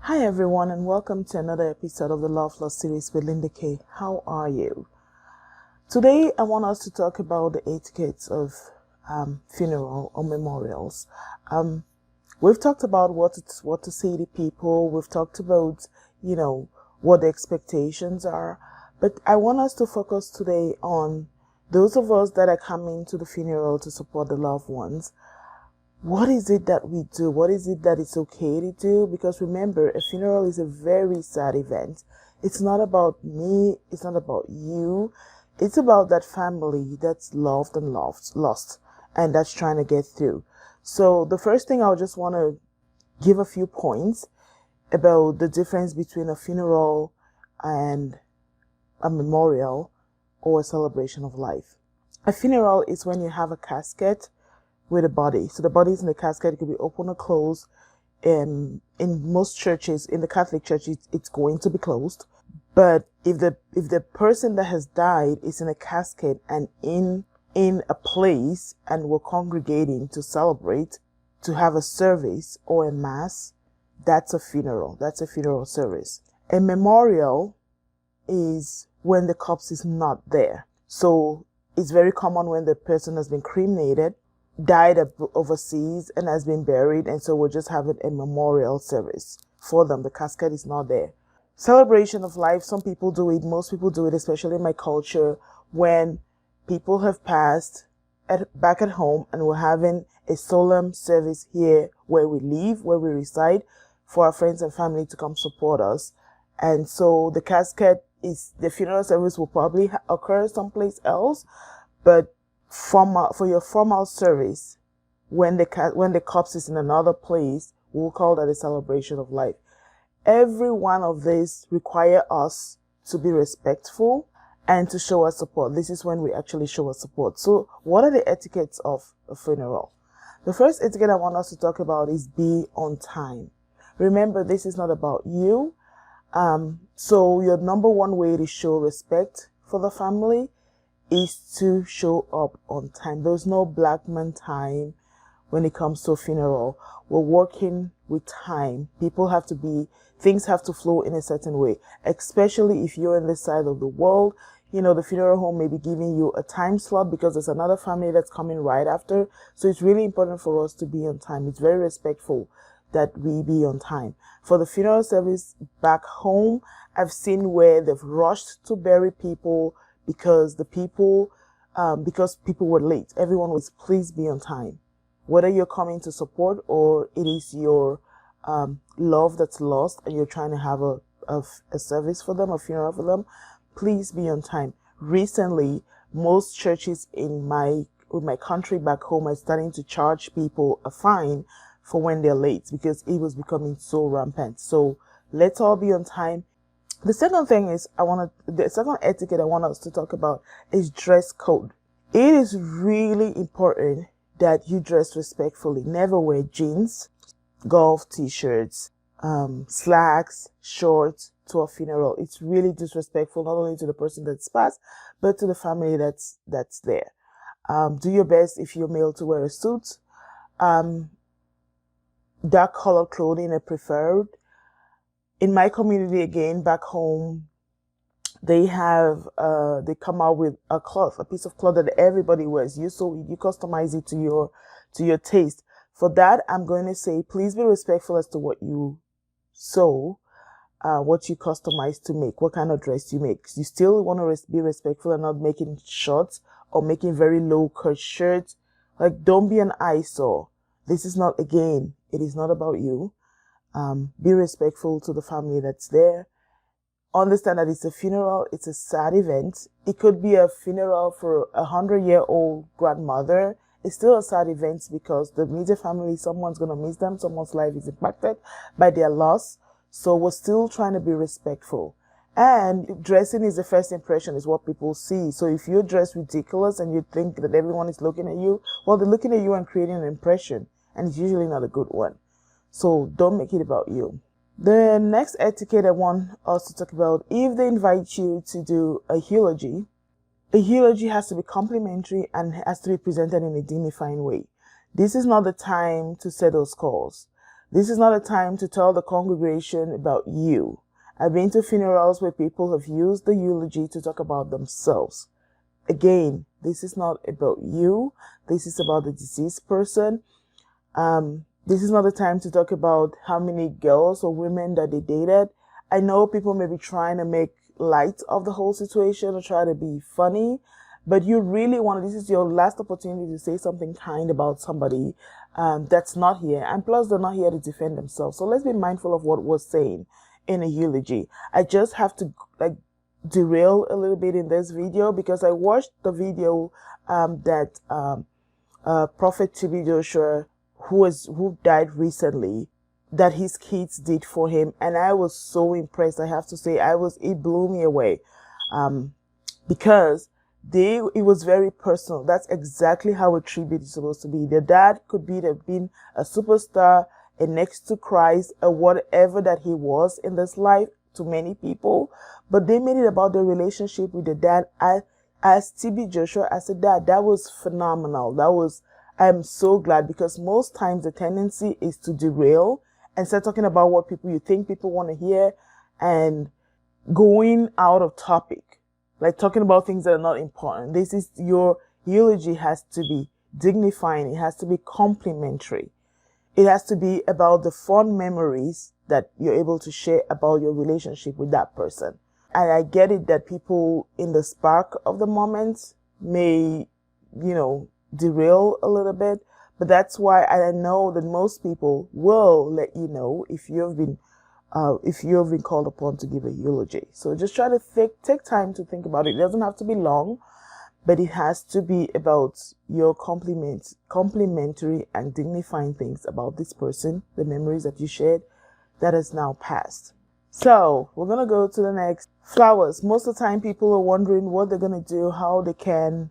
Hi everyone, and welcome to another episode of the Love Lost series with Linda K. How are you? Today I want us to talk about the etiquettes of funeral or memorials. We've talked about what to say to people. We've talked about, what the expectations are. But I want us to focus today on those of us that are coming to the funeral to support the loved ones. What is it that we do? What is it that it's okay to do? Because remember, a funeral is a very sad event. It's not about me. It's not about you. It's about that family that's loved and lost, and that's trying to get through. So the first thing I just want to give a few points about the difference between a funeral and a memorial or a celebration of life. A funeral is when you have a casket with a body. So the body is in the casket. It could be open or closed. In most churches, in the Catholic Church, it's going to be closed. But if the person that has died is in a casket and in a place and we're congregating to celebrate, to have a service or a mass, that's a funeral. That's a funeral service. A memorial is when the corpse is not there. So it's very common when the person has been cremated, died overseas, and has been buried, and so we're just having a memorial service for them. The casket is not there. Celebration of life, some people do it, most people do it, especially in my culture, when people have passed back at home and we're having a solemn service here where we live, where we reside, for our friends and family to come support us. And so the funeral service will probably occur someplace else, but for your formal service, when the corpse is in another place, we'll call that a celebration of life. Every one of these require us to be respectful and to show our support. This is when we actually show our support. So what are the etiquettes of a funeral? The first etiquette I want us to talk about is be on time. Remember, this is not about you. So your number one way to show respect for the family is to show up on time. There's no black man time when it comes to a funeral. We're working with time. Things have to flow in a certain way, especially if you're in this side of the world. The funeral home may be giving you a time slot because there's another family that's coming right after. So it's really important for us to be on time. It's very respectful that we be on time. For the funeral service back home, I've seen where they've rushed to bury people because people were late. Everyone was, please be on time. Whether you're coming to support or it is your love that's lost and you're trying to have a service for them, a funeral for them, please be on time. Recently, most churches in my country back home are starting to charge people a fine for when they're late because it was becoming so rampant. So let's all be on time. The second thing is the second etiquette I want us to talk about is dress code. It is really important that you dress respectfully. Never wear jeans, golf t-shirts, slacks, shorts to a funeral. It's really disrespectful, not only to the person that's passed, but to the family that's there. Do your best if you're male to wear a suit. Dark colored clothing are preferred. In my community, again, back home, they come out with a piece of cloth that everybody wears. You customize it to your taste. For that, I'm going to say, please be respectful as to what you sew, what you customize to make, what kind of dress you make. You still want to be respectful and not making shorts or making very low cut shirts. Like, don't be an eyesore. This is not, again, it is not about you. Be respectful to the family that's there. Understand that it's a funeral. It's a sad event. It could be a funeral for a 100-year-old grandmother. It's still a sad event because the immediate family, someone's going to miss them. Someone's life is impacted by their loss. So we're still trying to be respectful. And dressing is the first impression, is what people see. So if you dress ridiculous and you think that everyone is looking at you, well, they're looking at you and creating an impression. And it's usually not a good one. So don't make it about you. The next etiquette I want us to talk about, if they invite you to do a eulogy has to be complimentary and has to be presented in a dignifying way. This is not the time to settle scores. This is not a time to tell the congregation about you. I've been to funerals where people have used the eulogy to talk about themselves. Again, this is not about you. This is about the deceased person. This is not a time to talk about how many girls or women that they dated. I know people may be trying to make light of the whole situation or try to be funny, but you really this is your last opportunity to say something kind about somebody that's not here. And plus, they're not here to defend themselves. So let's be mindful of what we're saying in a eulogy. I just have to derail a little bit in this video because I watched the video that Prophet TB Joshua, who died recently, that his kids did for him, and I was so impressed. I have to say, it blew me away, because it was very personal. That's exactly how a tribute is supposed to be. The dad could have been a superstar, a next to Christ, or whatever that he was in this life to many people, but they made it about their relationship with the dad. As TB Joshua, as a dad, that was phenomenal. I'm so glad, because most times the tendency is to derail and start talking about what you think people want to hear, and going out of topic, like talking about things that are not important. Your eulogy has to be dignifying. It has to be complimentary. It has to be about the fond memories that you're able to share about your relationship with that person. And I get it that people in the spark of the moment may, derail a little bit, but that's why I know that most people will let you know if you've been called upon to give a eulogy. So just try to take time to think about it. It doesn't have to be long, but it has to be about your complimentary and dignifying things about this person, the memories that you shared that has now passed. So we're going to go to the next. Flowers. Most of the time people are wondering what they're going to do, how they can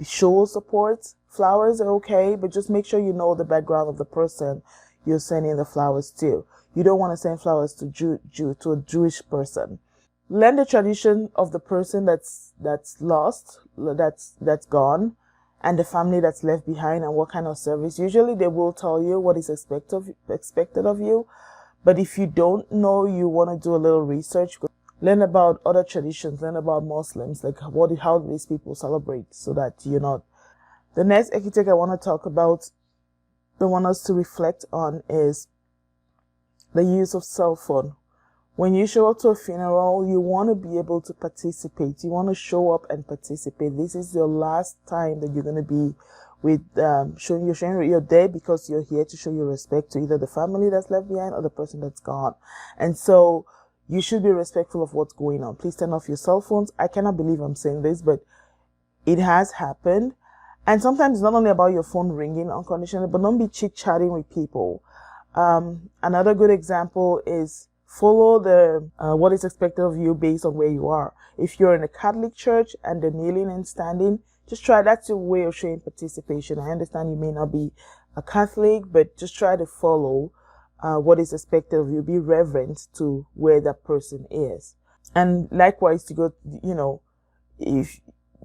show support. Flowers are okay, but just make sure you know the background of the person you're sending the flowers to. You don't want to send flowers to a Jewish person. Learn the tradition of the person that's lost, that's gone, and the family that's left behind, and what kind of service. Usually they will tell you what is expected of you, but if you don't know, you want to do a little research. Learn about other traditions, learn about Muslims, like how do these people celebrate, so that you're not. The next etiquette I want to talk about, I want us to reflect on, is the use of cell phone. When you show up to a funeral, you want to be able to participate. You want to show up and participate. This is your last time that you're going to be with you're there because you're here to show your respect to either the family that's left behind or the person that's gone. And so you should be respectful of what's going on. Please turn off your cell phones. I cannot believe I'm saying this, but it has happened. And sometimes it's not only about your phone ringing unconditionally, but don't be chit-chatting with people. Another good example is follow what is expected of you based on where you are. If you're in a Catholic church and they're kneeling and standing, just try. That's your way of showing participation. I understand you may not be a Catholic, but just try to follow what is expected of you. Be reverent to where that person is. And likewise, to go, if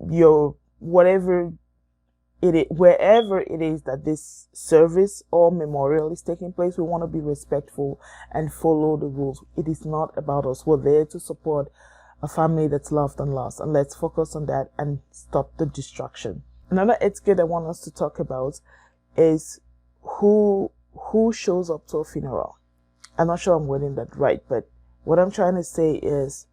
you're wherever it is that this service or memorial is taking place, we want to be respectful and follow the rules. It is not about us. We're there to support a family that's loved and lost, and let's focus on that and stop the distraction. Another etiquette I want us to talk about is who shows up to a funeral. I'm not sure I'm wording that right, but what I'm trying to say is,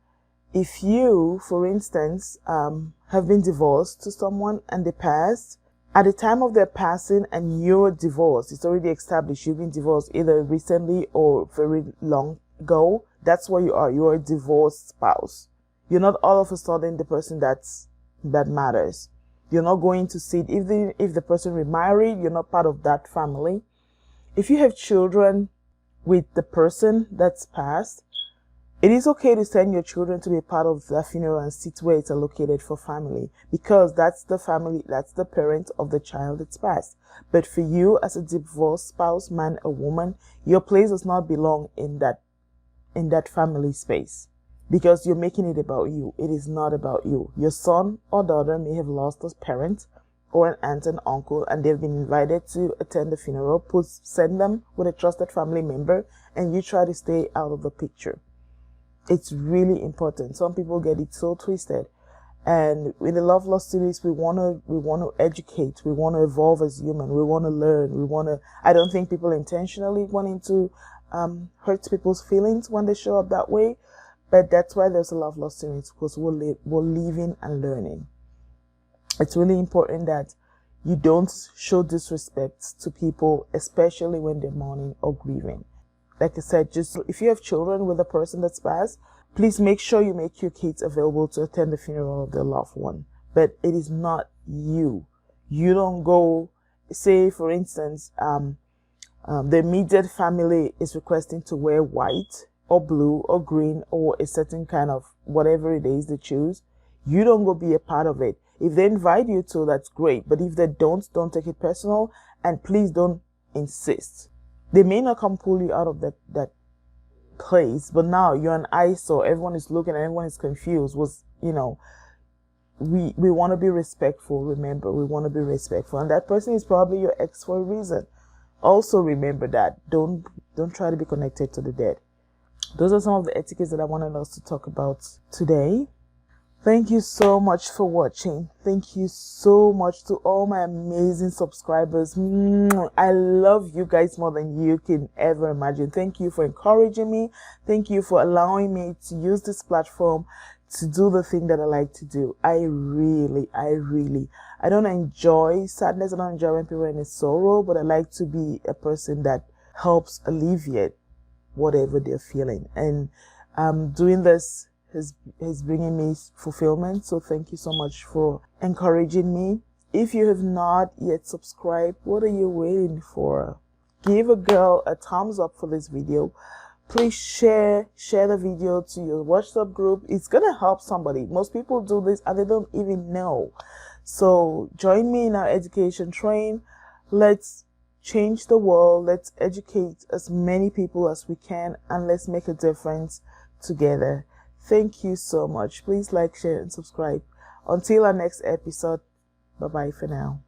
if you, for instance, have been divorced to someone and they passed, at the time of their passing and you're divorced, it's already established you've been divorced either recently or very long ago, that's what you are. You're a divorced spouse. You're not all of a sudden the person that matters. You're not going to sit, if the person remarried, you're not part of that family. If you have children with the person that's passed, it is okay to send your children to be part of the funeral and sit where it's allocated for family, because that's the family, that's the parent of the child that's passed. But for you as a divorced spouse, man or woman, your place does not belong in that family space, because you're making it about you. It is not about you. Your son or daughter may have lost a parent or an aunt and uncle and they've been invited to attend the funeral, send them with a trusted family member and you try to stay out of the picture. It's really important. Some people get it so twisted. And in the Love Lost series, we want to educate, we want to evolve as human, we want to learn, I don't think people intentionally wanting to hurt people's feelings when they show up that way, but that's why there's a Love Lost series, because we're living and learning. It's really important that you don't show disrespect to people, especially when they're mourning or grieving. Like I said, just if you have children with a person that's passed, please make sure you make your kids available to attend the funeral of their loved one. But it is not you. You don't go, say for instance, the immediate family is requesting to wear white or blue or green or a certain kind of whatever it is they choose. You don't go be a part of it. If they invite you to, that's great. But if they don't take it personal, and please don't insist. They may not come pull you out of that place, but now you're an eyesore. Everyone is looking and everyone is confused. We want to be respectful. Remember, we want to be respectful, and that person is probably your ex for a reason. Also remember that. Don't try to be connected to the dead. Those are some of the etiquettes that I wanted us to talk about today. Thank you so much for watching. Thank you so much to all my amazing subscribers. I love you guys more than you can ever imagine. Thank you for encouraging me. Thank you for allowing me to use this platform to do the thing that I like to do. I don't enjoy sadness. I don't enjoy when people are in sorrow, but I like to be a person that helps alleviate whatever they're feeling. And doing this is bringing me fulfillment. So thank you so much for encouraging me. If you have not yet subscribed, what are you waiting for? Give a girl a thumbs up for this video. Please share the video to your WhatsApp group. It's gonna help somebody. Most people do this and they don't even know. So join me in our education train. Let's change the world. Let's educate as many people as we can, and let's make a difference together. Thank you so much. Please like, share, and subscribe. Until our next episode, bye-bye for now.